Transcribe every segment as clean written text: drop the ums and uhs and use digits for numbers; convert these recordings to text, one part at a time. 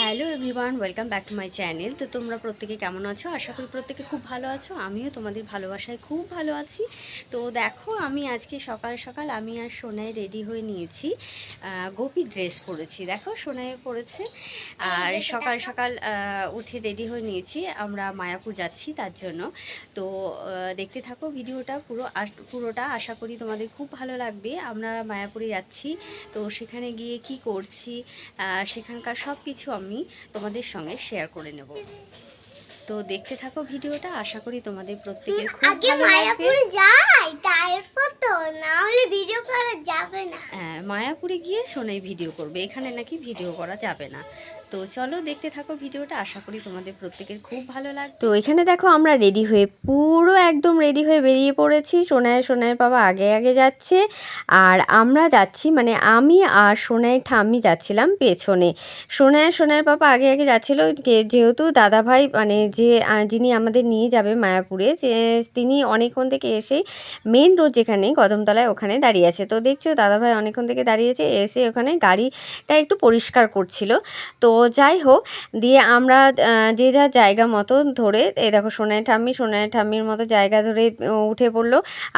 Hello everyone, welcome back to my channel. তো তোমরা প্রত্যেকে কেমন আছো? আশা করি প্রত্যেকে খুব ভালো আছো। আমিও তোমাদের ভালোবাসায় খুব ভালো আছি। তো দেখো, আমি আজকে সকাল সকাল আমি আর সোনাই রেডি হয়ে নিয়েছি। গোপী ড্রেস পরেছি, দেখো সোনাই পরেছে। আর সকাল সকাল উঠে রেডি হয়ে নিয়েছি, আমরা মায়াপুর যাচ্ছি তার জন্য। তো দেখতে থাকো ভিডিওটা পুরোটা, আশা করি তোমাদের খুব ভালো লাগবে। আমরা মায়াপুরে যাচ্ছি, তো সেখানে গিয়ে কি করছি সেখানকার সব কিছু আমি তোমাদের সঙ্গে শেয়ার করে নেব। তো দেখতে থাকো ভিডিওটা, আশা করি তোমাদের প্রত্যেকের খুব ভালো লাগবে। মায়াপুরে যাই তারপর তো, না হলে ভিডিও করা যাবে না। হ্যাঁ, মায়াপুরে গিয়ে সোনাই ভিডিও করবে, এখানে নাকি ভিডিও করা যাবে না। তো চলো দেখতে থাকো ভিডিওটা, আশা করি তোমাদের প্রত্যেকের খুব ভালো লাগবে। তো এখানে দেখো, আমরা রেডি হয়ে পুরো একদম রেডি হয়ে বেরিয়ে পড়েছি। সোনাইয়ের বাবা আগে আগে যাচ্ছে, আর আমরা যাচ্ছি, মানে আমি আর সোনাইয়ের ঠাম্মি যাচ্ছিলাম পেছনে। সোনাইয়ের বাবা আগে আগে যাচ্ছিল, যেহেতু দাদাভাই মানে যিনি আমাদের নিয়ে যাবে মায়াপুরে, তিনি অনেকক্ষণ থেকে এসে মেন রোড যেখানে কদমতলায় ওখানে দাঁড়িয়ে আছে। তো দেখছো দাদাভাই অনেকক্ষণ থেকে দাঁড়িয়েছে, এসে ওখানে গাড়িটা একটু পরিষ্কার করছিল। তো যাই হোক, দিয়ে আমরা যে যার জায়গা মতো ধরে, এই দেখো সোনাই ঠাম্মির মতো জায়গা ধরে উঠে পড়লো।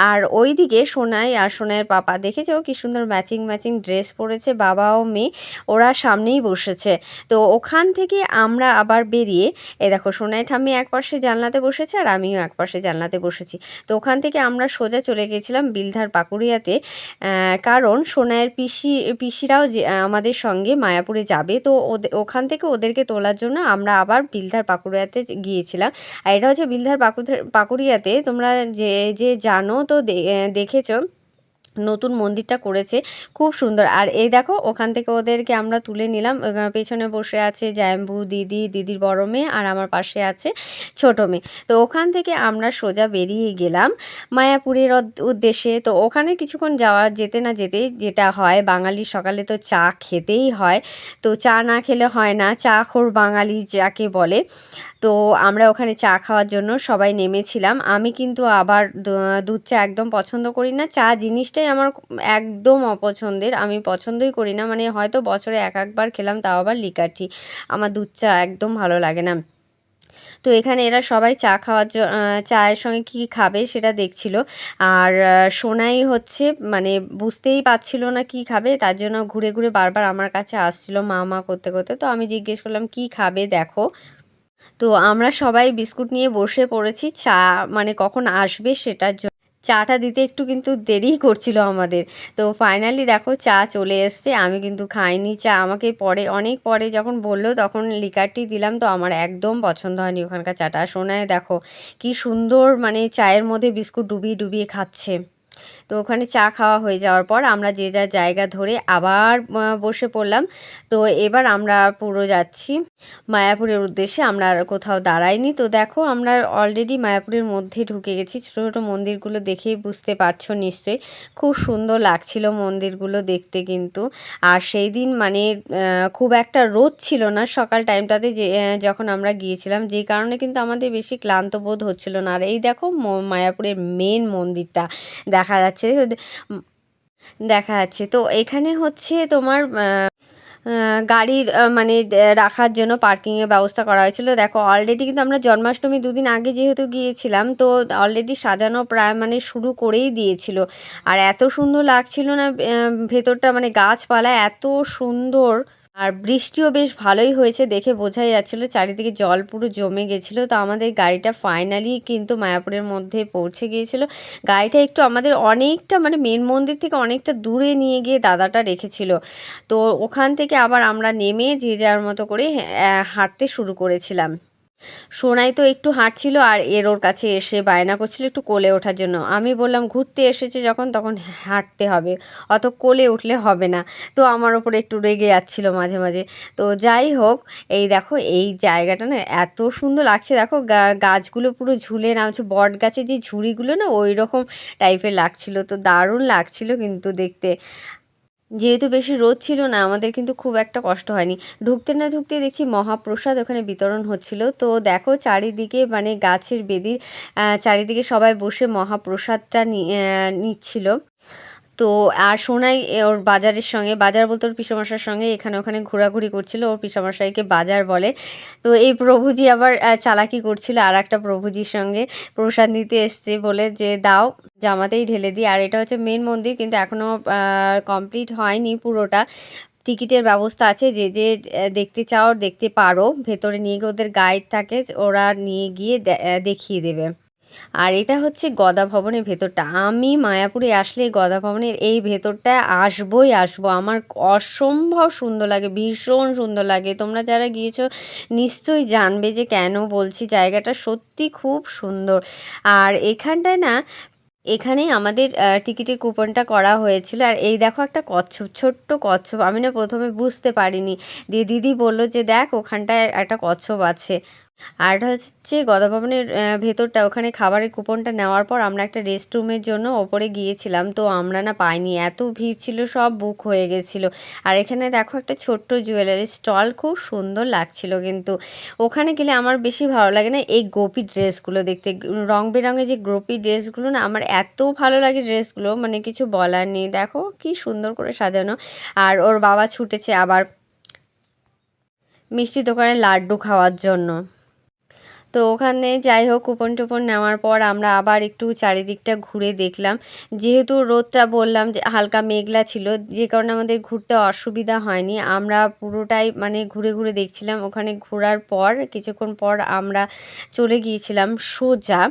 আর ওই দিকে সোনাই আর সোনাইয়ের পাপা, দেখেছো কি সুন্দর ম্যাচিং ম্যাচিং ড্রেস পরেছে বাবা ও মেয়ে, ওরা সামনেই বসেছে। তো ওখান থেকে আমরা আবার বেরিয়ে, এই দেখো সোনাই ঠাম্মি এক পাশে জানলাতে বসেছে আর আমিও এক পাশে জানলাতে বসেছি। তো ওখান থেকে আমরা সোজা চলে গেছিলাম বিলধার পাকুড়িয়াতে, কারণ সোনাইয়ের পিসিরাও যে আমাদের সঙ্গে মায়াপুরে যাবে। তো ওখান থেকে ওদেরকে তোলার জন্য আমরা আবার বিলধার পাকুড়িয়াতে গিয়েছিলাম। আর এটা হচ্ছে বিলধার পাকুড়িয়াতে, তোমরা যে যে জানো তো দেখেছো, নতুন মন্দিরটা করেছে, খুব সুন্দর। আর এই দেখো, ওখান থেকে ওদেরকে আমরা তুলে নিলাম। পেছনে বসে আছে জাম্বু দিদির বড় মেয়ে, আর আমার পাশে আছে ছোট মেয়ে। তো ওখান থেকে আমরা সোজা বেরিয়ে গেলাম মায়াপুরের উদ্দেশ্যে। তো ওখানে কিছুক্ষণ যেতে না যেতেই যেটা হয়, বাঙালির সকালে তো চা খেতেই হয়। তো চা না খেলে হয় না, চা খোর বাঙালি যাকে বলে। তো আমরা ওখানে চা খাওয়ার জন্য সবাই নেমেছিলাম। আমি কিন্তু আবার দুধ চা একদম পছন্দ করি না, চা জিনিসটাই আমার একদম অপছন্দের, আমি পছন্দই করি না। মানে হয়তো বছরে একবার খেলাম, তাও আবার লিকার টি, আমার দুধ চা একদম ভালো লাগে না। তো এখানে এরা সবাই চা খাওয়ার চায়ের সঙ্গে কী খাবে সেটা দেখছিল। আর সোনাই হচ্ছে মানে বুঝতেই পারছিল না কি খাবে, তার জন্য ঘুরে ঘুরে বারবার আমার কাছে আসছিল মা করতে করতে। তো আমি জিজ্ঞেস করলাম কি খাবে দেখো। তো আমরা সবাই বিস্কুট নিয়ে বসে পড়েছি, চা মানে কখন আসবে সেটার জন্য। চাটা দিতে একটু কিন্তু দেরি করছিল আমাদের। তো ফাইনালি দেখো চা চলে এসছে, আমি কিন্তু খাইনি চা, আমাকে পরে অনেক পরে যখন বললো তখন লিকারটি দিলাম। তো আমার একদম পছন্দ হয়নি ওখানকার চাটা। শোনায় দেখো কি সুন্দর মানে চায়ের মধ্যে বিস্কুট ডুবিয়ে ডুবিয়ে খাচ্ছে। তো ওখানে চা খাওয়া হয়ে যাওয়ার পর আমরা যে যার জায়গা ধরে আবার বসে পড়লাম। তো এবার আমরা পুরো যাচ্ছি মায়াপুরের উদ্দেশ্যে, আমরা আর কোথাও দাঁড়াইনি। তো দেখো, আমরা অলরেডি মায়াপুরের মধ্যে ঢুকে গেছি। ছোটো ছোটো মন্দিরগুলো দেখেই বুঝতে পারছো নিশ্চয়ই, খুব সুন্দর লাগছিল মন্দিরগুলো দেখতে কিন্তু। আর সেই দিন মানে খুব একটা রোদ ছিল না সকাল টাইমটাতে, যে যখন আমরা গিয়েছিলাম, যেই কারণে কিন্তু আমাদের বেশি ক্লান্ত বোধ হচ্ছিল না। আর এই দেখো মায়াপুরের মেন মন্দিরটা দেখা যাচ্ছে, দেখা যাচ্ছে। তো এখানে হচ্ছে তোমার গাড়ির মানে রাখার জন্য পার্কিংয়ের ব্যবস্থা করা হয়েছিল। দেখো অলরেডি কিন্তু আমরা জন্মাষ্টমী দুদিন আগে যেহেতু গিয়েছিলাম, তো অলরেডি সাজানো প্রায় মানে শুরু করেই দিয়েছিল। আর এত সুন্দর লাগছিল না ভেতরটা, মানে গাছপালা এত সুন্দর। আর বৃষ্টিও বেশ ভালোই হয়েছে, দেখে বোঝাই যাচ্ছিলো চারিদিকে জল পুরো জমে গেছিলো। তো আমাদের গাড়িটা ফাইনালি কিন্তু মায়াপুরের মধ্যে পৌঁছে গিয়েছিল। গাড়িটা একটু আমাদের অনেকটা মানে মেন মন্দির থেকে অনেকটা দূরে নিয়ে গিয়ে দাদাটা রেখেছিল। তো ওখান থেকে আবার আমরা নেমে যে যার মতো করে হাঁটতে শুরু করেছিলাম। সোনাই তো একটু হাঁটছিল, আর ওর কাছে এসে বায়না করছিল একটু কোলে ওঠার জন্য। আমি বললাম ঘুরতে এসেছে যখন তখন হাঁটতে হবে, অত কোলে উঠলে হবে না। তো আমার ওপরে একটু রেগে যাচ্ছিল মাঝে মাঝে। তো যাই হোক, এই দেখো এই জায়গাটা না এত সুন্দর লাগছে, দেখো গাছগুলো পুরো ঝুলে নামছে, বট গাছের যে ঝুড়িগুলো না ওই রকম টাইপের লাগছিল। তো দারুণ লাগছিল কিন্তু দেখতে। যেহেতু বেশি রোদ ছিল না, আমাদের কিন্তু খুব একটা কষ্ট হয়নি। ঢুকতে না ঢুকতে দেখছি মহাপ্রসাদ ওখানে বিতরণ হচ্ছিল। তো দেখো চারিদিকে মানে গাছের বেদির চারিদিকে সবাই বসে মহাপ্রসাদটা নিচ্ছিল। তো আর সোনাই ওর বাজারের সঙ্গে, বাজার বলতে ওর পিসেমশাইয়ের সঙ্গে এখানে ওখানে ঘোরাঘুরি করছিল, ওর পিসেমশাইকে বাজার বলে। তো এই প্রভুজি আবার চালাকি করছিল আর একটা প্রভুজির সঙ্গে, প্রসাদ নিতে এসছে বলে যে দাও জামাতেই ঢেলে দিই। আর এটা হচ্ছে মেন মন্দির, কিন্তু এখনও কমপ্লিট হয়নি পুরোটা। টিকিটের ব্যবস্থা আছে, যে যে দেখতে চাও দেখতে পারো, ভেতরে নিয়ে গিয়ে ওদের গাইড থাকে, ওরা নিয়ে গিয়ে দেখিয়ে দেবে। আর এটা হচ্ছে গদা ভবনের ভেতরটা। আমি মায়াপুরে আসলে এই গদা ভবনের এই ভেতরটা আসবই আসবো, আমার অসম্ভব সুন্দর লাগে, ভীষণ সুন্দর লাগে। তোমরা যারা গিয়েছো নিশ্চয়ই জানবে যে কেন বলছি, জায়গাটা সত্যি খুব সুন্দর। আর এখানটায় না, এখানেই আমাদের টিকিটের কুপনটা করা হয়েছিল। আর এই দেখো একটা কচ্ছপ, ছোট্ট কচ্ছপ, আমি না প্রথমে বুঝতে পারিনি, দিয়ে দিদি বলল যে দেখ ওখানটায় একটা কচ্ছপ আছে। আর এটা হচ্ছে গদা ভবনের ভেতরটা, ওখানে খাবারের কুপনটা নেওয়ার পর আমরা একটা রেস্ট রুমের জন্য ওপরে গিয়েছিলাম, তো আমরা না পাইনি, এত ভিড় ছিল, সব বুক হয়ে গেছিলো। আর এখানে দেখো একটা ছোট্ট জুয়েলারি স্টল, খুব সুন্দর লাগছিল। কিন্তু ওখানে গেলে আমার বেশি ভালো লাগে না এই গোপী ড্রেসগুলো দেখতে, রং বেরঙের যে গোপী ড্রেসগুলো না, আমার এত ভালো লাগে ড্রেসগুলো, মানে কিছু বলার নেই। দেখো কি সুন্দর করে সাজানো। আর ওর বাবা ছুটেছে আবার মিষ্টি দোকানে লাড্ডু খাওয়ার জন্য। তো ওখানে যাই হোক কুপন টুপন নেওয়ার পর আমরা আবার একটু চারিদিকটা ঘুরে দেখলাম। যেহেতু রোদটা বললাম যে হালকা মেঘলা ছিল, যে কারণে আমাদের ঘুরতে অসুবিধা হয়নি, আমরা পুরোটাই মানে ঘুরে ঘুরে দেখছিলাম। ওখানে ঘোরার পর কিছুক্ষণ পর আমরা চলে গিয়েছিলাম সোজা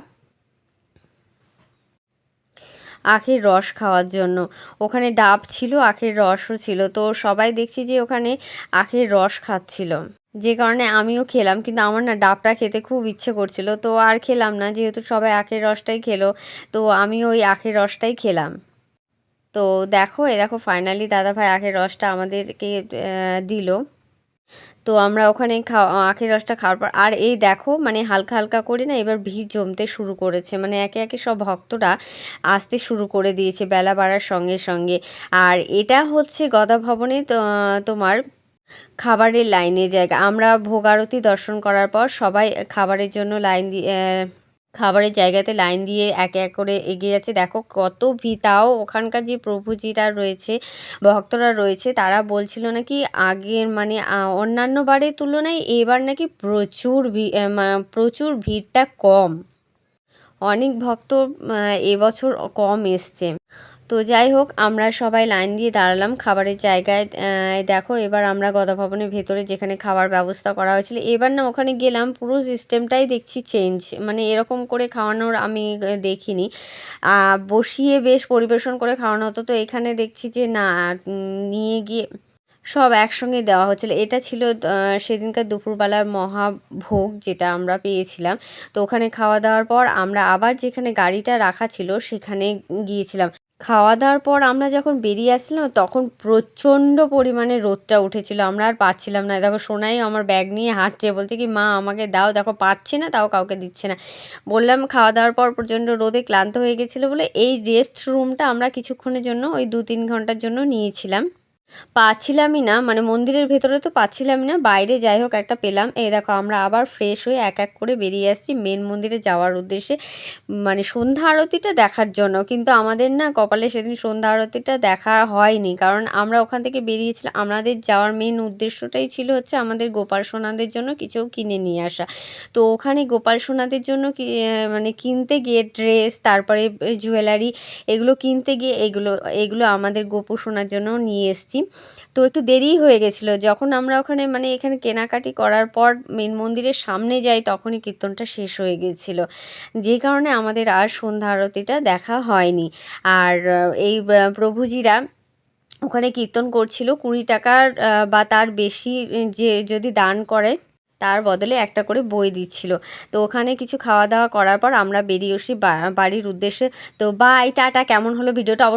আখের রস খাওয়ার জন্য। ওখানে ডাব ছিল, আখের রসও ছিল, তো সবাই দেখছি যে ওখানে আখের রস খাচ্ছিল, যে কারণে আমিও খেলাম। কিন্তু আমার না ডাবটা খেতে খুব ইচ্ছে করছিল, তো আর খেলাম না, যেহেতু সবাই আখের রসটাই খেলো, তো আমি ওই আখের রসটাই খেলাম। তো দেখো, এ দেখো ফাইনালি দাদাভাই আখের রসটা আমাদেরকে দিল। তো আমরা ওখানে আখের রসটা খাওয়ার পর, আর এই দেখো মানে হালকা হালকা করে না এবার ভিড় জমতে শুরু করেছে, মানে একে একে সব ভক্তরা আসতে শুরু করে দিয়েছে বেলা বাড়ার সঙ্গে সঙ্গে। আর এটা হচ্ছে গদা ভবনে তোমার খাবারের লাইনের জায়গা। আমরা ভোগ আরতি দর্শন করার পর সবাই খাবারের জন্য লাইন দিয়ে খাবারের জায়গাতে লাইন দিয়ে একে এক করে এগিয়ে যাচ্ছে। দেখো কত ভিড়, তাও ওখানকার যে প্রভুজিরা রয়েছে, ভক্তরা রয়েছে, তারা বলছিল নাকি আগের মানে অন্যান্য বারের তুলনায় এবার নাকি প্রচুর ভিড়টা কম, অনেক ভক্ত এবছর কম এসছে। তো যাই হোক আমরা সবাই লাইন দিয়ে দাঁড়ালাম খাবারের জায়গায়। দেখো এবার আমরা গদা ভবনের ভেতরে যেখানে খাওয়ার ব্যবস্থা করা হয়েছিল, এবার না ওখানে গেলাম পুরো সিস্টেমটাই দেখছি চেঞ্জ, মানে এরকম করে খাওয়ানোর আমি দেখিনি। বসিয়ে বেশ পরিবেশন করে খাওয়ানো হতো, তো এখানে দেখছি যে না, নিয়ে গিয়ে সব একসঙ্গে দেওয়া হচ্ছিলো। এটা ছিল সেদিনকার দুপুরবেলার মহাভোগ যেটা আমরা পেয়েছিলাম। তো ওখানে খাওয়া দাওয়ার পর আমরা আবার যেখানে গাড়িটা রাখা ছিল সেখানে গিয়েছিলাম। খাওয়া দাওয়ার পর আমরা যখন বেরিয়ে আসছিলাম তখন প্রচণ্ড পরিমাণে রোদটা উঠেছিল, আমরা আর পাচ্ছিলাম না। দেখো সোনাই আমার ব্যাগ নিয়ে হাঁটছে, বলছে কি মা আমাকে দাও, দেখো পাচ্ছি না তাও কাউকে দিচ্ছে না। বললাম খাওয়া দাওয়ার পর প্রচণ্ড রোদে ক্লান্ত হয়ে গেছিলো বলে এই রেস্ট রুমটা আমরা কিছুক্ষণের জন্য ওই 2-3 ঘন্টার জন্য নিয়েছিলাম। পাচ্ছিলামই না, মানে মন্দিরের ভেতরে তো পাচ্ছিলামই না, বাইরে যাই হোক একটা পেলাম। এই দেখো আমরা আবার ফ্রেশ হয়ে এক এক করে বেরিয়ে আসছি মেন মন্দিরে যাওয়ার উদ্দেশ্যে, মানে সন্ধ্যা আরতিটা দেখার জন্য। কিন্তু আমাদের না কপালে সেদিন সন্ধ্যা আরতিটা দেখা হয়নি, কারণ আমরা ওখান থেকে বেরিয়েছিলাম, আমাদের যাওয়ার মেন উদ্দেশ্যটাই ছিল হচ্ছে আমাদের গোপাল সোনাদের জন্য কিছু কিনে নিয়ে আসা। তো ওখানে গোপাল সোনাদের জন্য মানে কিনতে গিয়ে ড্রেস, তারপরে জুয়েলারি, এগুলো কিনতে গিয়ে এগুলো আমাদের গোপু সোনার জন্য নিয়ে এসেছি। তো একটু দেরি হয়ে গেছিলো, যখন আমরা ওখানে মানে এখানে কেনাকাটি করার পর মেন মন্দিরের সামনে যাই তখনই কীর্তনটা শেষ হয়ে গেছিলো, যে কারণে আমাদের আর সন্ধ্যা আরতিটা দেখা হয়নি। আর এই প্রভুজিরা ওখানে কীর্তন করছিল, 20 টাকার বা তার বেশি যে যদি দান করে তার বদলে একটা করে বই দিচ্ছিল। তো ওখানে কিছু খাওয়া দাওয়া করার পর আমরা বেরিয়ে আসি বাড়ির উদ্দেশ্যে। তো বাই, টাটা। কেমন হলো ভিডিওটা অবশ্যই